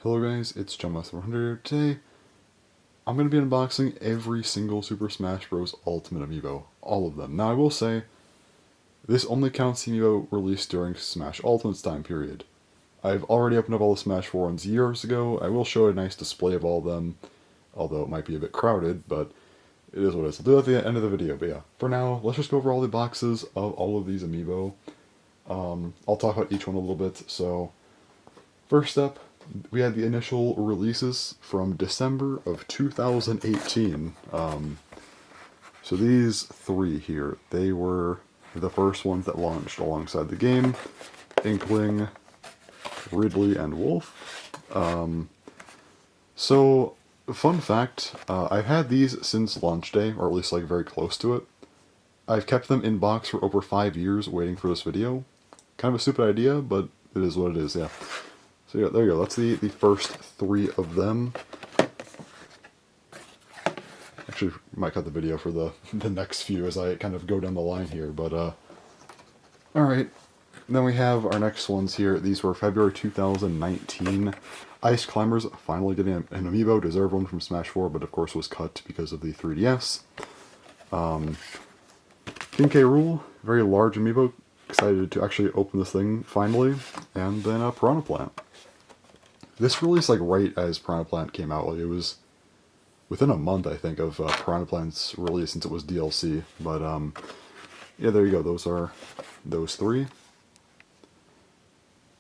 Hello guys, it's John100 here. Today, I'm going to be unboxing every single Super Smash Bros. Ultimate Amiibo. All of them. Now I will say, this only counts the Amiibo released during Smash Ultimate's time period. I've already opened up all the Smash 4 ones years ago. I will show a nice display of all of them, although it might be a bit crowded, but it is what it is. I'll do it at the end of the video, but yeah. For now, let's just go over all the boxes of all of these Amiibo. I'll talk about each one a little bit, so first up, we had the initial releases from December of 2018. So these three here, they were the first ones that launched alongside the game. Inkling, Ridley, and Wolf. So, fun fact, I've had these since launch day, or at least like very close to it. I've kept them in box for over 5 years waiting for this video. Kind of a stupid idea, but it is what it is, yeah. So yeah, there you go. That's the first three of them. Actually, might cut the video for the next few as I kind of go down the line here, but alright. Then we have our next ones here. These were February 2019. Ice Climbers finally getting an Amiibo. Deserved one from Smash 4, but of course was cut because of the 3DS. King K. Rool, very large Amiibo. Excited to actually open this thing finally. And then Piranha Plant. This released like right as Piranha Plant came out. Like it was within a month, I think, of Piranha Plant's release since it was DLC. But yeah, there you go. Those are those three.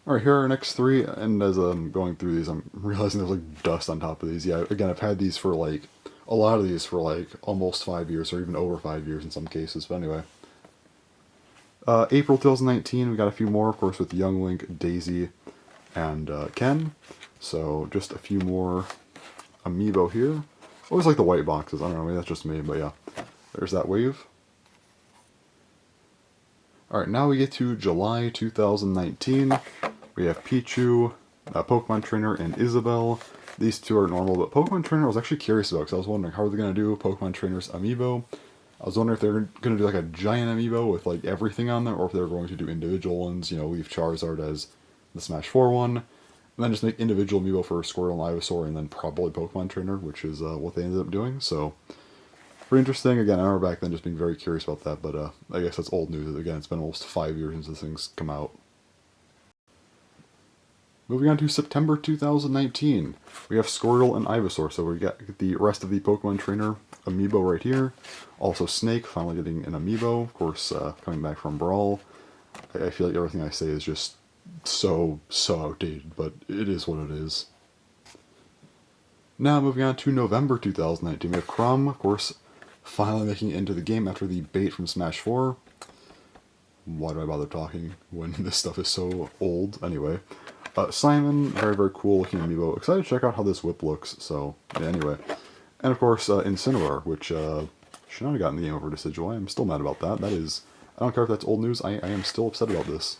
Alright, here are our next three, and as I'm going through these, I'm realizing there's like dust on top of these. Yeah, again, I've had these for like, a lot of these for like almost 5 years, or even over 5 years in some cases, but anyway. April 2019, we got a few more, of course, with Young Link, Daisy, and Ken. So, just a few more Amiibo here. Always like the white boxes, I don't know, maybe that's just me, but yeah. There's that wave. Alright, now we get to July 2019. We have Pichu, Pokemon Trainer, and Isabelle. These two are normal, but Pokemon Trainer I was actually curious about, because I was wondering how are they going to do Pokemon Trainer's Amiibo. I was wondering if they're going to do like a giant Amiibo with like everything on there, or if they're going to do individual ones, you know, leave Charizard as the Smash 4 one, and then just make individual Amiibo for Squirtle and Ivysaur, and then probably Pokemon Trainer, which is what they ended up doing, so pretty interesting. Again, I remember back then just being very curious about that, but I guess that's old news. Again, it's been almost 5 years since this thing's come out. Moving on to September 2019, we have Squirtle and Ivysaur, so we got the rest of the Pokemon Trainer Amiibo right here. Also Snake, finally getting an Amiibo, of course, coming back from Brawl. I feel like everything I say is just so outdated, but it is what it is. Now moving on to November 2019, we have Crom, of course, finally making it into the game after the bait from Smash 4. Why do I bother talking when this stuff is so old? Anyway. Simon, very cool looking Amiibo. Excited to check out how this whip looks, so yeah, anyway. And of course, Incineroar, which should not have gotten the game over Decidueye. I'm still mad about that. That is, I don't care if that's old news, I am still upset about this.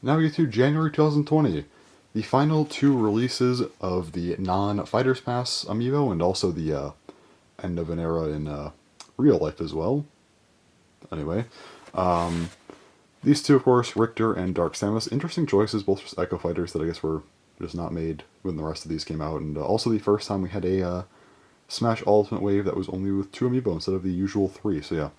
Now we get to January 2020. The final two releases of the non-Fighters Pass Amiibo, and also the end of an era in real life as well. Anyway, these two, of course, Richter and Dark Samus. Interesting choices, both just Echo Fighters that I guess were just not made when the rest of these came out. And also the first time we had a Smash Ultimate wave that was only with 2 Amiibo instead of the usual 3. So yeah,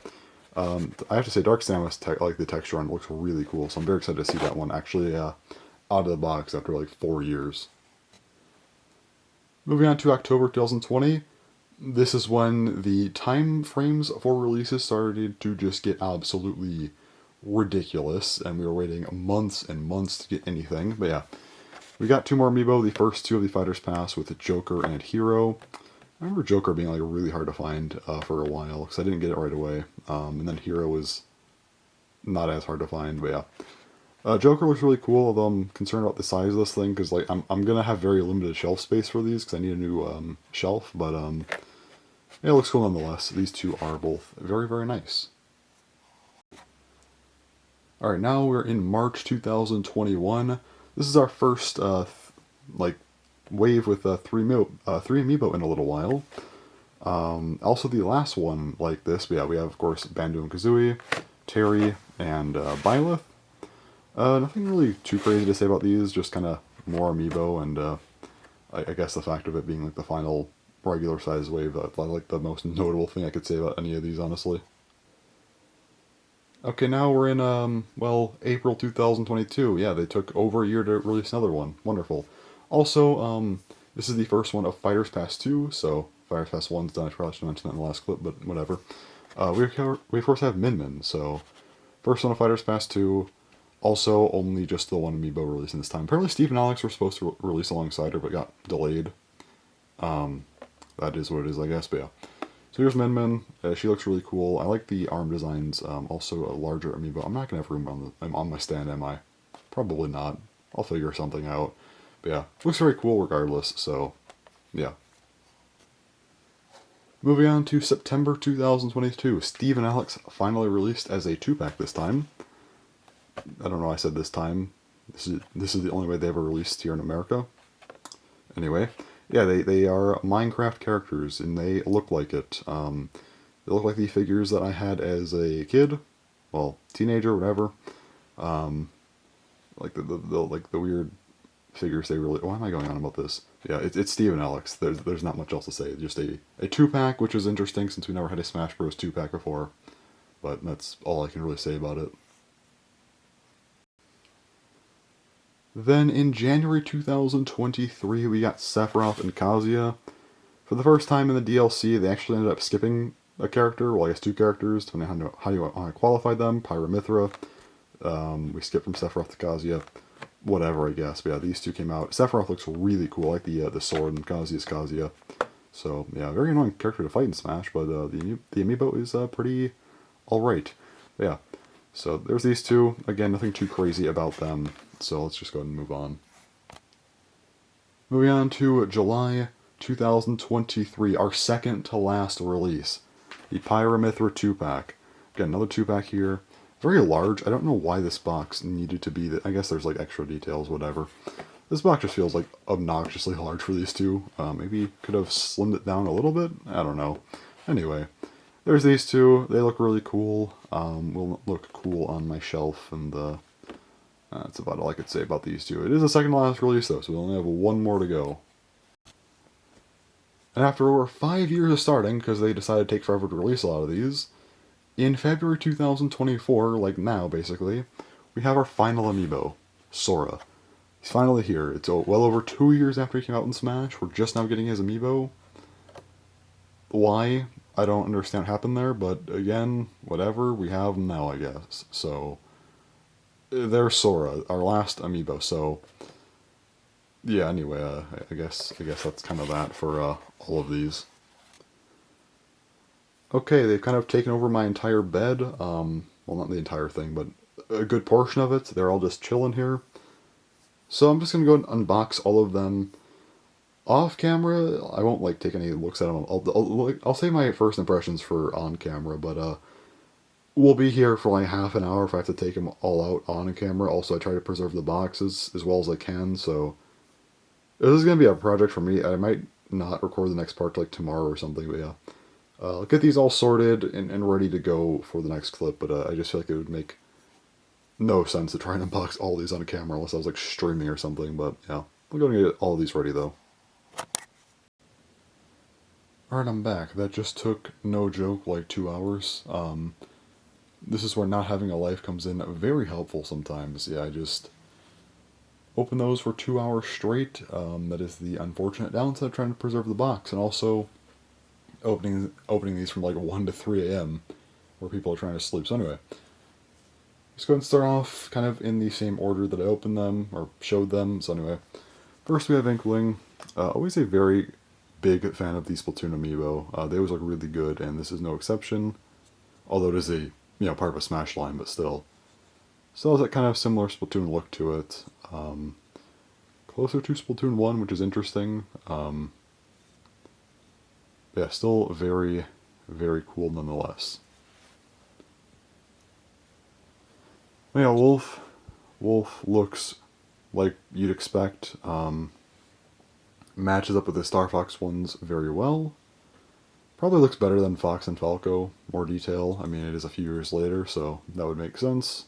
I have to say Dark Samus, like the texture on it, looks really cool. So I'm very excited to see that one actually out of the box after like 4 years. Moving on to October 2020. This is when the time frames for releases started to just get absolutely ridiculous, and we were waiting months and months to get anything. But yeah, we got 2 more Amiibo, the first 2 of the Fighters Pass with Joker and Hero. I remember Joker being like really hard to find for a while, because I didn't get it right away, and then Hero was not as hard to find, but yeah. Joker looks really cool, although I'm concerned about the size of this thing, because like I'm gonna have very limited shelf space for these, because I need a new shelf, but yeah, it looks cool nonetheless. These two are both very nice. Alright, now we're in March 2021. This is our first, like, wave with 3 Amiibo in a little while. Also the last one like this, but yeah, we have, of course, Bandu and Kazooie, Terry, and Byleth. Nothing really too crazy to say about these, just kind of more Amiibo, and I guess the fact of it being like the final regular size wave, like the most notable thing I could say about any of these, honestly. Okay, now we're in, well, April 2022. Yeah, they took over a year to release another one. Wonderful. Also, this is the first one of Fighters Pass 2, so Fighters Pass 1's done. I probably should mention that in the last clip, but whatever. We of course have Min Min, so first one of Fighters Pass 2, also only just the one Amiibo releasing this time. Apparently Steve and Alex were supposed to release alongside her, but got delayed. That is what it is, I guess, but yeah. So here's Min Min. She looks really cool. I like the arm designs. Also a larger Amiibo. I'm not gonna have room on my stand, am I? Probably not. I'll figure something out. But yeah, looks very cool regardless. So yeah. Moving on to September 2022, Steve and Alex finally released as a 2-pack this time. I don't know why I said this time. This is the only way they ever released here in America. Anyway, yeah, they are Minecraft characters, and they look like it. They look like the figures that I had as a kid, well, teenager, whatever. Like the weird figures they really. Why am I going on about this? Yeah, it's Steve and Alex. There's not much else to say. Just a 2-pack, which is interesting since we never had a Smash Bros. 2-pack before. But that's all I can really say about it. Then in January 2023, we got Sephiroth and Kazuya. For the first time in the DLC, they actually ended up skipping a character, well, I guess 2 characters, depending on how you want to qualify them. Pyra Mythra. We skipped from Sephiroth to Kazuya. Whatever, I guess. But yeah, these 2 came out. Sephiroth looks really cool. I like the sword, and Kazuya's Kazuya. So yeah, very annoying character to fight in Smash, but the Amiibo is pretty alright. Yeah, so there's these 2. Again, nothing too crazy about them. So let's just go ahead and move on. Moving on to July 2023, our second to last release. The Pyra Mythra 2-pack. Again, another 2-pack here. Very large. I don't know why this box needed to be that. I guess there's like extra details, whatever. This box just feels like obnoxiously large for these 2. Maybe could have slimmed it down a little bit. I don't know. Anyway, there's these 2. They look really cool. Will look cool on my shelf, and that's about all I could say about these 2. It is the second to last release though, so we only have 1 more to go. And after over 5 years of starting, because they decided to take forever to release a lot of these, in February 2024, like now basically, we have our final Amiibo, Sora. He's finally here. It's well over 2 years after he came out in Smash. We're just now getting his Amiibo. Why? I don't understand what happened there, but again, whatever, we have him now, I guess. So, there's Sora, our last Amiibo, so yeah, anyway, I guess that's kind of that for all of these. Okay, they've kind of taken over my entire bed. Well, not the entire thing, but a good portion of it. They're all just chilling here. So I'm just going to go and unbox all of them off camera. I won't like take any looks at them. I'll save my first impressions for on camera, but we'll be here for like half an hour if I have to take them all out on camera. Also, I try to preserve the boxes as well as I can, so this is going to be a project for me. I might not record the next part like tomorrow or something, but yeah. I'll get these all sorted and ready to go for the next clip, but I just feel like it would make no sense to try and unbox all these on camera unless I was like streaming or something, but yeah. We're going to get all of these ready though. Alright, I'm back. That just took, no joke, like 2 hours. This is where not having a life comes in very helpful sometimes. Yeah, I just open those for 2 hours straight. That is the unfortunate downside of trying to preserve the box, and also opening these from like 1 to 3 a.m. where people are trying to sleep. So anyway, let's go ahead and start off kind of in the same order that I opened them or showed them. So anyway, first we have Inkling. Always a very big fan of the Splatoon Amiibo. They always look really good, and this is no exception. Although it is a part of a Smash line, but still. Still has that kind of similar Splatoon look to it. Closer to Splatoon 1, which is interesting. Yeah, still very, very cool nonetheless. Yeah, Wolf looks like you'd expect. Matches up with the Star Fox ones very well. Probably looks better than Fox and Falco. More detail. I mean, it is a few years later, so that would make sense.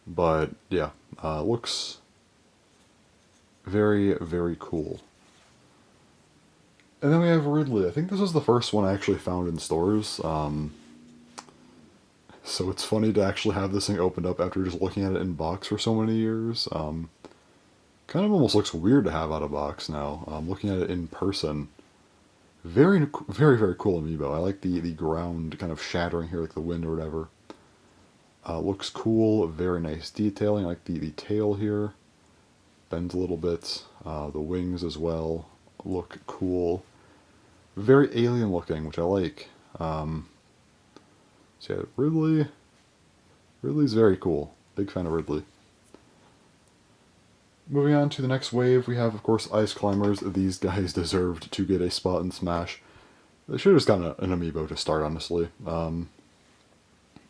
But yeah, looks Very, very cool. And then we have Ridley. I think this was the first one I actually found in stores. So it's funny to actually have this thing opened up after just looking at it in box for so many years. Kind of almost looks weird to have out of box now. Looking at it in person, very, very, very cool amiibo. I like the ground kind of shattering here, like the wind or whatever. Looks cool. Very nice detailing. I like the tail here. Bends a little bit. The wings as well look cool. Very alien looking, which I like. So yeah, Ridley's very cool. Big fan of Ridley. Moving on to the next wave, we have, of course, Ice Climbers. These guys deserved to get a spot in Smash. They should have just gotten an amiibo to start, honestly. I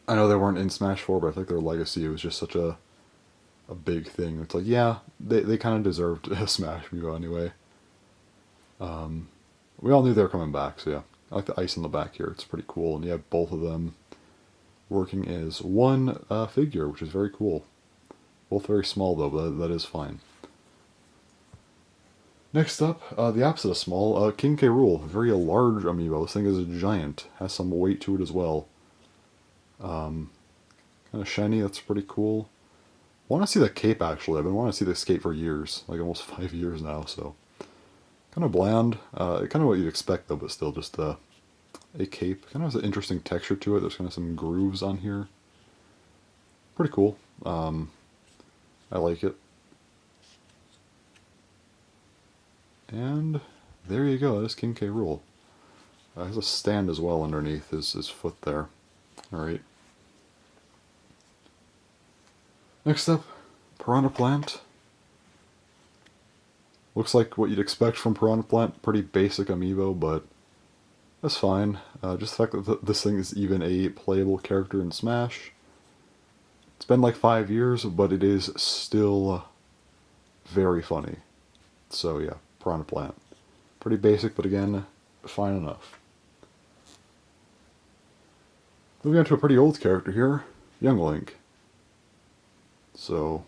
know they weren't in Smash 4, but I think their legacy was just such a big thing. It's like, yeah, they kind of deserved a Smash amiibo anyway. We all knew they were coming back, so yeah. I like the ice on the back here. It's pretty cool, and you have both of them working as one figure, which is very cool. Both very small, though, but that is fine. Next up, the opposite of small, King K. Rool. Very large amiibo. This thing is a giant. Has some weight to it as well. Kind of shiny. That's pretty cool. Want to see the cape, actually. I've been wanting to see this cape for years. Like almost 5 years now, so. Kind of bland. Kind of what you'd expect, though, but still just a cape. Kind of has an interesting texture to it. There's kind of some grooves on here. Pretty cool. I like it. And there you go. That is King K. Rool. Has a stand as well underneath his foot there. Alright. Next up, Piranha Plant. Looks like what you'd expect from Piranha Plant. Pretty basic amiibo, but that's fine. Just the fact that this thing is even a playable character in Smash. It's been like 5 years, but it is still very funny. So yeah, Piranha Plant. Pretty basic, but again, fine enough. Moving on to a pretty old character here, Young Link. So,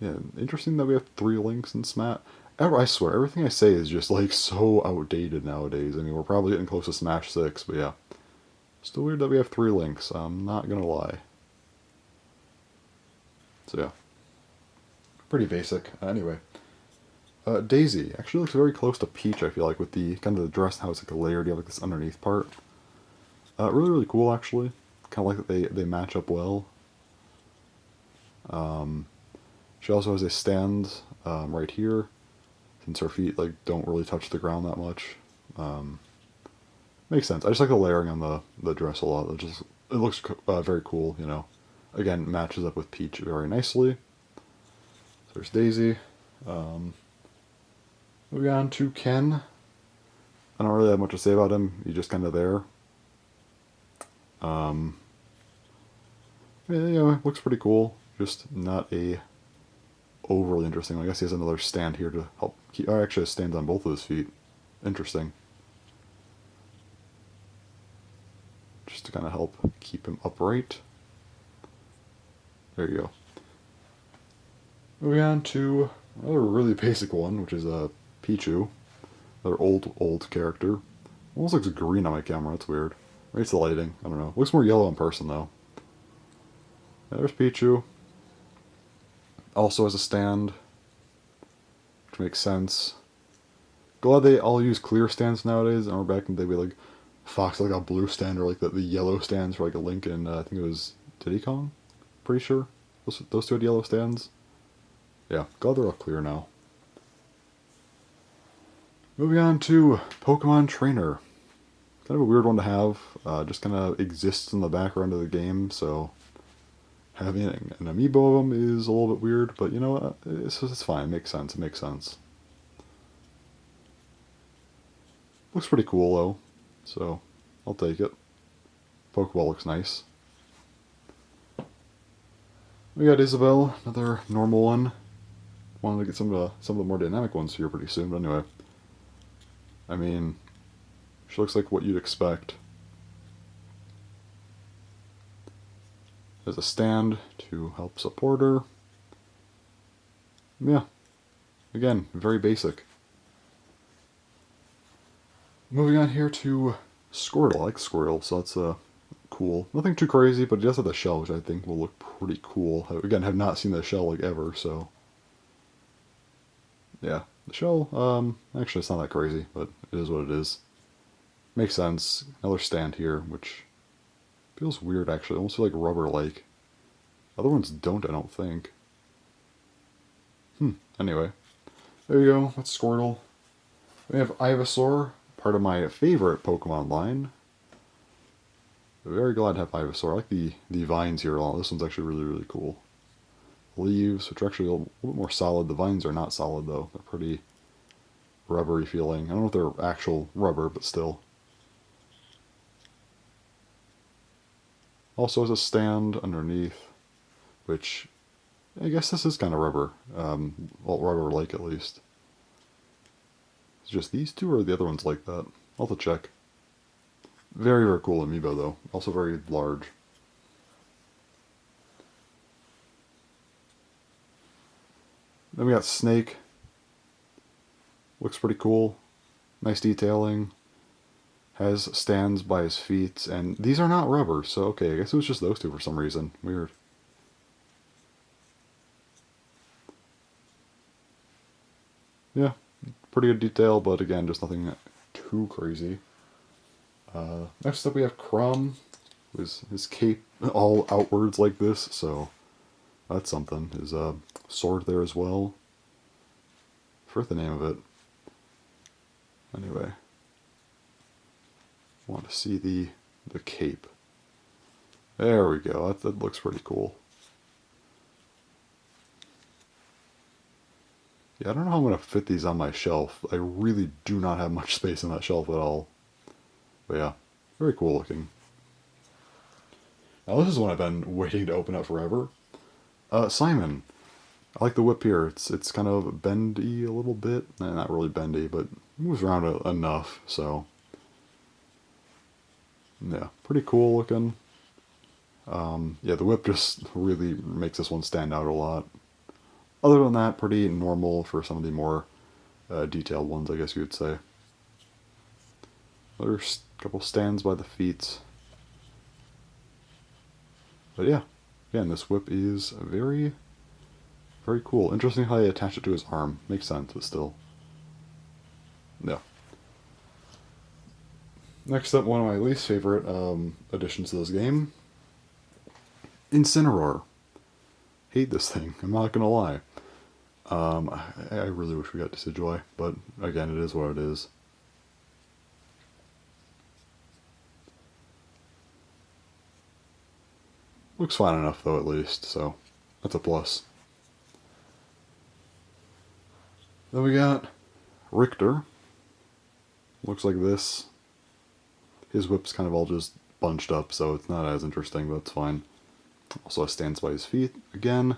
yeah, interesting that we have 3 Links in Smash. I swear, everything I say is just like so outdated nowadays. I mean, we're probably getting close to Smash 6, but yeah. Still weird that we have 3 Links, I'm not gonna lie. So yeah. Pretty basic. Anyway. Daisy. Actually looks very close to Peach, I feel like, with the kind of the dress and how it's like a layered, you have like this underneath part. Really, really cool, actually. Kind of like that they match up well. She also has a stand right here, since her feet like don't really touch the ground that much. Makes sense. I just like the layering on the dress a lot. It looks very cool, you know. Again, matches up with Peach very nicely. So there's Daisy. Moving on to Ken. I don't really have much to say about him. He's just kind of there. Yeah, you know, looks pretty cool. Just not a overly interesting one. I guess he has another stand here to help keep. Or actually, a stand on both of his feet. Interesting. Just to kind of help keep him upright. There you go. Moving on to another really basic one, which is Pichu. Another old character. Almost looks green on my camera. That's weird. Maybe it's the lighting. I don't know. Looks more yellow in person, though. There's Pichu. Also has a stand, which makes sense. Glad they all use clear stands nowadays. I remember back in the day, we like Fox like a blue stand, or like the yellow stands for like a Link and I think it was Diddy Kong. Pretty sure those 2 had yellow stands. Yeah, glad they're all clear now. Moving on to Pokemon Trainer. Kind of a weird one to have. Just kind of exists in the background of the game, so having an amiibo of them is a little bit weird, but you know what? It's fine. It makes sense. It makes sense. Looks pretty cool, though, so I'll take it. Pokeball looks nice. We got Isabelle, another normal one. Wanted to get some of the more dynamic ones here pretty soon, but anyway. I mean, she looks like what you'd expect. There's a stand to help support her. Yeah, again, very basic. Moving on here to Squirtle. I like Squirtle, so that's cool. Nothing too crazy, but it does have the shell, which I think will look pretty cool. Again, have not seen the shell like ever, so yeah. The shell, actually it's not that crazy, but it is what it is. Makes sense. Another stand here, which feels weird actually. Almost feel like rubber-like. Other ones don't, I don't think. Anyway, there you go. That's Squirtle. We have Ivysaur, part of my favorite Pokemon line. Very glad to have Ivysaur. I like the vines here a lot. This one's actually really, really cool. Leaves, which are actually a little bit more solid. The vines are not solid though. They're pretty rubbery feeling. I don't know if they're actual rubber, but still. Also has a stand underneath, which I guess this is kind of rubber. Well, rubber-like at least. It's just these two or the other ones like that? I'll have to check. Very, very cool Amiibo though. Also very large. Then we got Snake. Looks pretty cool. Nice detailing. Has stands by his feet, and these are not rubber, so okay, I guess it was just those two for some reason. Weird. Yeah, pretty good detail, but again, just nothing too crazy. Next up we have Crumb, his cape all outwards like this, so that's something. His sword there as well. Forget the name of it. Anyway, want to see the cape. There we go. That looks pretty cool. Yeah, I don't know how I'm going to fit these on my shelf. I really do not have much space on that shelf at all. But yeah, very cool looking. Now this is one I've been waiting to open up forever. Simon. I like the whip here. It's kind of bendy a little bit. Not really bendy, but moves around enough, so yeah, pretty cool looking. Yeah, the whip just really makes this one stand out a lot. Other than that, pretty normal for some of the more detailed ones, I guess you would say. There's a couple stands by the feet. But yeah, again, this whip is very, very cool. Interesting how they attach it to his arm. Makes sense, but still. Yeah. Next up, one of my least favorite additions to this game. Incineroar. Hate this thing, I'm not gonna lie. I really wish we got Decidueye, but again, it is what it is. Looks fine enough though, at least, so that's a plus. Then we got Richter. Looks like this. His whip's kind of all just bunched up, so it's not as interesting, but it's fine. Also stands by his feet again.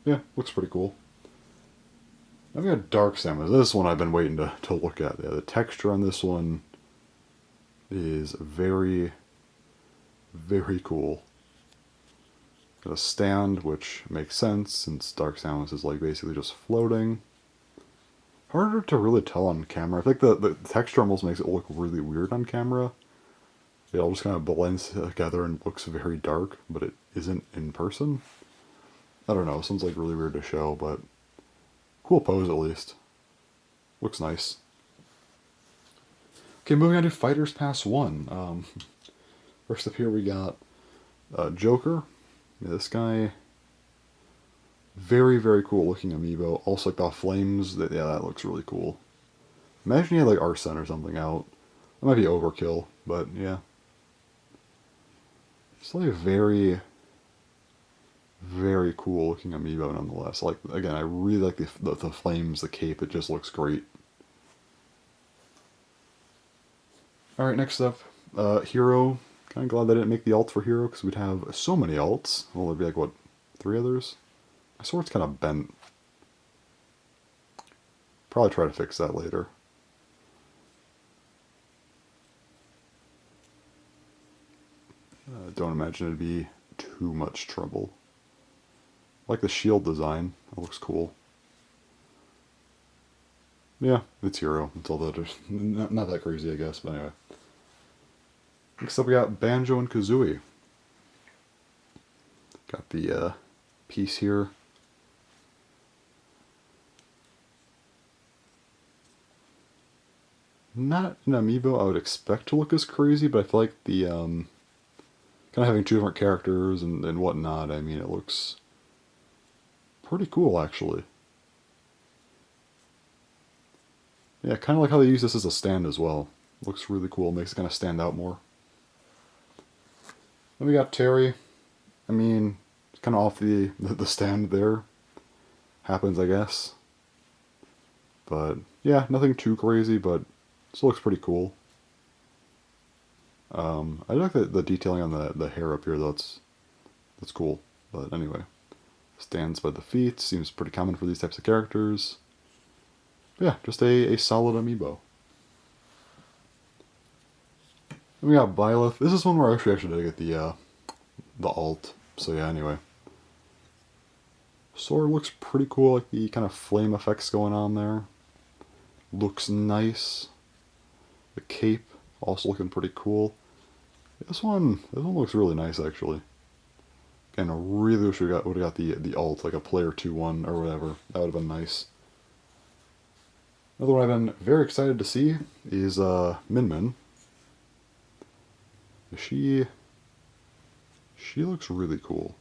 Yeah, looks pretty cool. Then we got Dark Samus. This one I've been waiting to look at. Yeah, the texture on this one is very, very cool. Got a stand, which makes sense since Dark Samus is like basically just floating. Harder to really tell on camera. I think the texture almost makes it look really weird on camera. It all just kind of blends together and looks very dark, but it isn't in person. I don't know, sounds like really weird to show, but cool pose at least. Looks nice. Okay, moving on to Fighters Pass 1. First up here we got Joker. Yeah, this guy, very, very cool looking amiibo. Also like the flames, yeah, that looks really cool. Imagine you had like Arsene or something out. That might be overkill, but yeah. It's like very, very cool looking amiibo nonetheless. Like, again, I really like the flames, the cape, it just looks great. Alright, next up, Hero. Kind of glad they didn't make the alt for Hero, because we'd have so many alts. Well, there'd be like, what, 3 others? My sword's kind of bent. Probably try to fix that later. don't imagine it'd be too much trouble. I like the shield design. It looks cool. Yeah, it's hero. It's all that. Not that crazy, I guess, but anyway. Next up, we got Banjo and Kazooie. Got the piece here. Not an amiibo I would expect to look as crazy, but I feel like the kind of having two different characters and whatnot, I mean, it looks pretty cool, actually. Yeah, kind of like how they use this as a stand as well. Looks really cool, makes it kind of stand out more. Then we got Terry. I mean, it's kind of off the stand there. Happens, I guess. But, yeah, nothing too crazy, but still looks pretty cool. I like the detailing on the hair up here, though. That's cool. But anyway. Stands by the feet. Seems pretty common for these types of characters. But yeah, just a solid amiibo. Then we got Byleth. This is one where I actually did get the alt. So yeah, anyway. Sword looks pretty cool, like the kind of flame effects going on there. Looks nice. The cape also looking pretty cool. This one looks really nice actually. And I really wish we would have got the alt, like a player 2-1 or whatever. That would have been nice. Another one I've been very excited to see is Min Min. She looks really cool.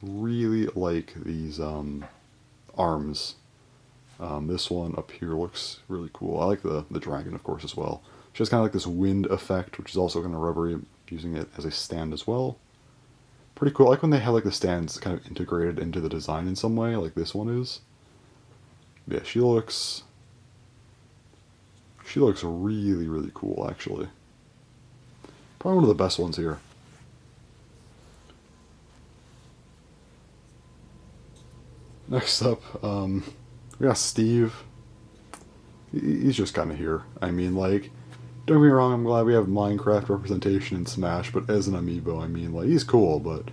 Really like these arms. This one up here looks really cool. I like the dragon, of course, as well. She has kind of like this wind effect, which is also kind of rubbery, using it as a stand as well. Pretty cool. I like when they have like the stands kind of integrated into the design in some way, like this one is. Yeah, she looks really, really cool, actually. Probably one of the best ones here. Next up, we got Steve. He's just kind of here. I mean, like, don't get me wrong, I'm glad we have Minecraft representation in Smash, but as an amiibo, I mean, like, he's cool, but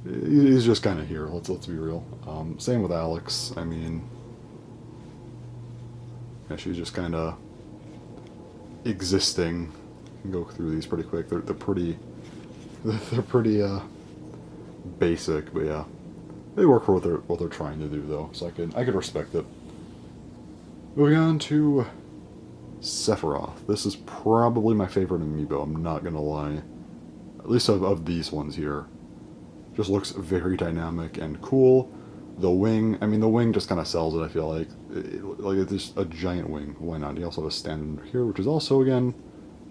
he's just kind of here. Let's be real. Same with Alex. I mean, yeah, she's just kind of existing. Can go through these pretty quick. They're pretty basic, but yeah, they work for what they're trying to do though. So I could respect it. Moving on to Sephiroth. This is probably my favorite amiibo. I'm not gonna lie. At least of these ones here. Just looks very dynamic and cool. The wing, I mean, the wing just kind of sells it, I feel like. Like, it's just a giant wing. Why not? You also have a stand under here, which is also, again,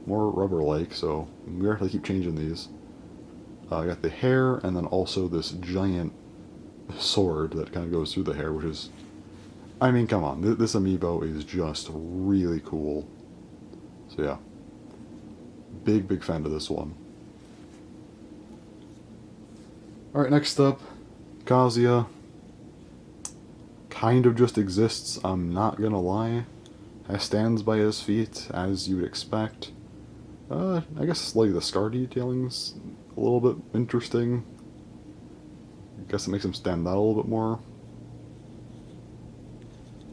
more rubber-like, so we have to keep changing these. I got the hair, and then also this giant sword that kind of goes through the hair, which is... I mean, come on. This amiibo is just really cool. So, yeah. Big fan of this one. Alright, next up, Kazuya. Kind of just exists, I'm not gonna lie. Stands by his feet, as you would expect. I guess like the scar detailing's a little bit interesting. I guess it makes him stand out a little bit more.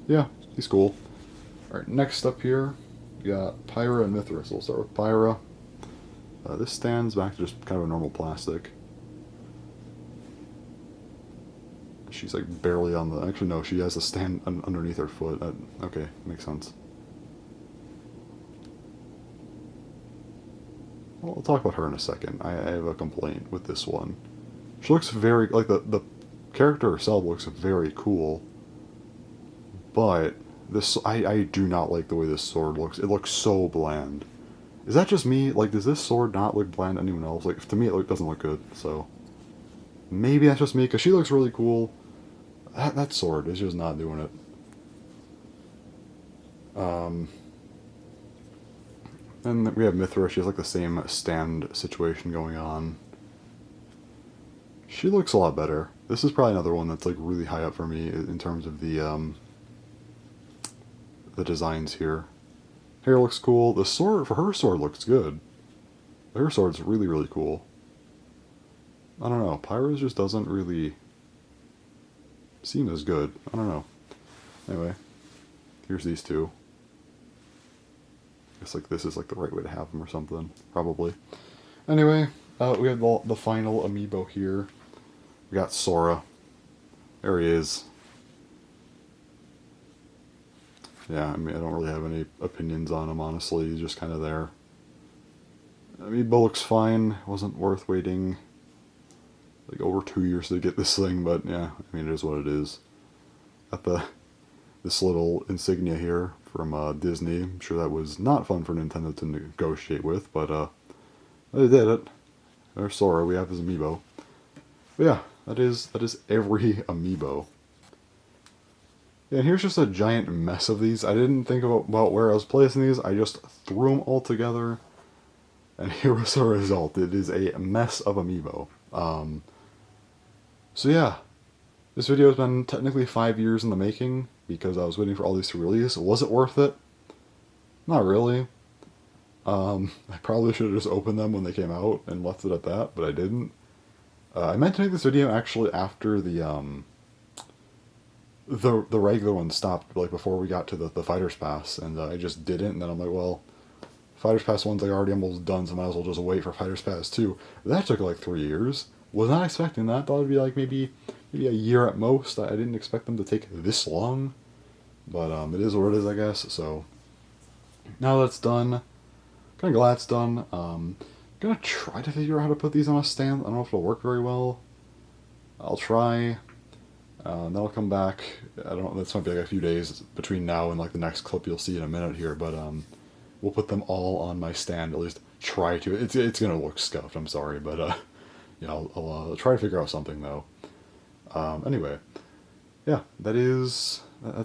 Yeah, he's cool. Alright, next up here, we got Pyra and Mithra. So we'll start with Pyra. This stands back to just kind of a normal plastic. She's like barely on the... Actually, no, she has a stand underneath her foot. Okay, makes sense. Well, I'll talk about her in a second. I have a complaint with this one. She looks very... Like, the character herself looks very cool. But this... I do not like the way this sword looks. It looks so bland. Is that just me? Like, does this sword not look bland to anyone else? Like, to me, it doesn't look good, so... Maybe that's just me, because she looks really cool. That sword is just not doing it. And we have Mithra. She has like the same stand situation going on. She looks a lot better. This is probably another one that's like really high up for me in terms of the designs here. Hair looks cool. The sword, for her sword, looks good. Their sword's really, really cool. I don't know. Pyro's just doesn't really seem as good. I don't know. Anyway, here's these two. I guess like this is like the right way to have them or something. Probably. Anyway, we have the final amiibo here. We got Sora. There he is. Yeah, I mean, I don't really have any opinions on him, honestly. He's just kind of there. Amiibo looks fine. Wasn't worth waiting like over 2 years to get this thing, but yeah, I mean, it is what it is. Got this little insignia here from Disney. I'm sure that was not fun for Nintendo to negotiate with, but they did it. There's Sora. We have his amiibo. But yeah, that is every amiibo. Yeah, and here's just a giant mess of these. I didn't think about where I was placing these. I just threw them all together, and here was the result. It is a mess of amiibo. So yeah, this video has been technically 5 years in the making because I was waiting for all these to release. Was it worth it? Not really. I probably should have just opened them when they came out and left it at that, but I didn't. I meant to make this video actually after the regular one stopped, like before we got to the Fighters Pass, and I just didn't. And then I'm like, well, Fighters Pass 1's like already almost done, so I might as well just wait for Fighters Pass 2. That took like 3 years. Was not expecting that. Thought it'd be like maybe a year at most. I didn't expect them to take this long, but it is what it is, I guess. So now that's done. Kind of glad it's done. Gonna try to figure out how to put these on a stand. I don't know if it'll work very well. I'll try. Then I'll come back. I don't know. This might be like a few days between now and like the next clip you'll see in a minute here. But we'll put them all on my stand. At least try to. It's gonna look scuffed. I'm sorry, but yeah, I'll try to figure out something though. Anyway, yeah, that's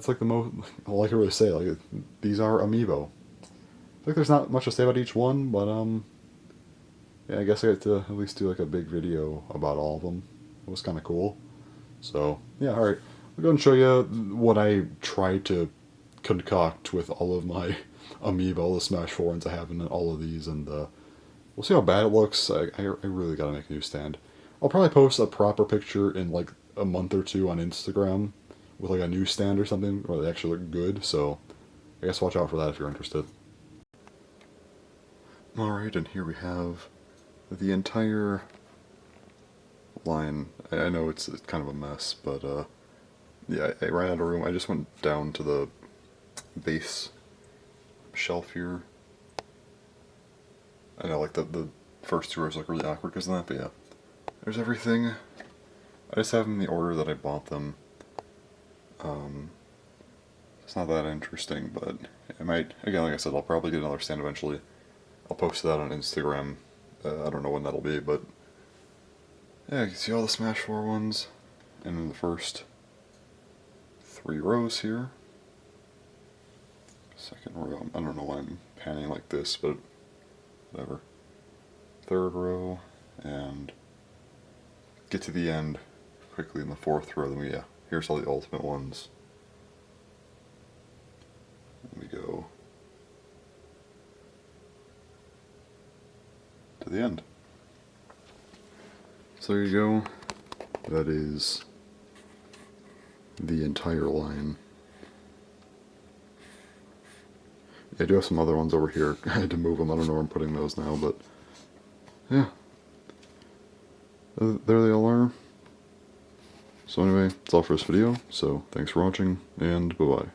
like the most. All I can really say. Like these are amiibo. I think there's not much to say about each one, but yeah, I guess I get to at least do like a big video about all of them. It was kind of cool. So yeah, all right. I'll go and show you what I tried to concoct with all of my amiibo, all the Smash 4 ones I have in all of these, and we'll see how bad it looks. I really gotta make a new stand. I'll probably post a proper picture in like a month or two on Instagram with like a new stand or something where they actually look good. So I guess watch out for that if you're interested. Alright, and here we have the entire line. I know it's kind of a mess, but yeah, I ran out of room. I just went down to the base shelf here. I know like the first two rows look really awkward because of that, but yeah. There's everything. I just have them in the order that I bought them. It's not that interesting, but I might, again, like I said, I'll probably get another stand eventually. I'll post that on Instagram. I don't know when that'll be, but yeah, you can see all the Smash 4 ones in the first 3 rows here. Second row, I don't know why I'm panning like this, but whatever. Third row, and get to the end quickly in the 4th row. Then here's all the ultimate ones. Then we go to the end. So there you go. That is the entire line. I do have some other ones over here. I had to move them. I don't know where I'm putting those now, but yeah. There they all are. So anyway, that's all for this video. So thanks for watching, and bye-bye.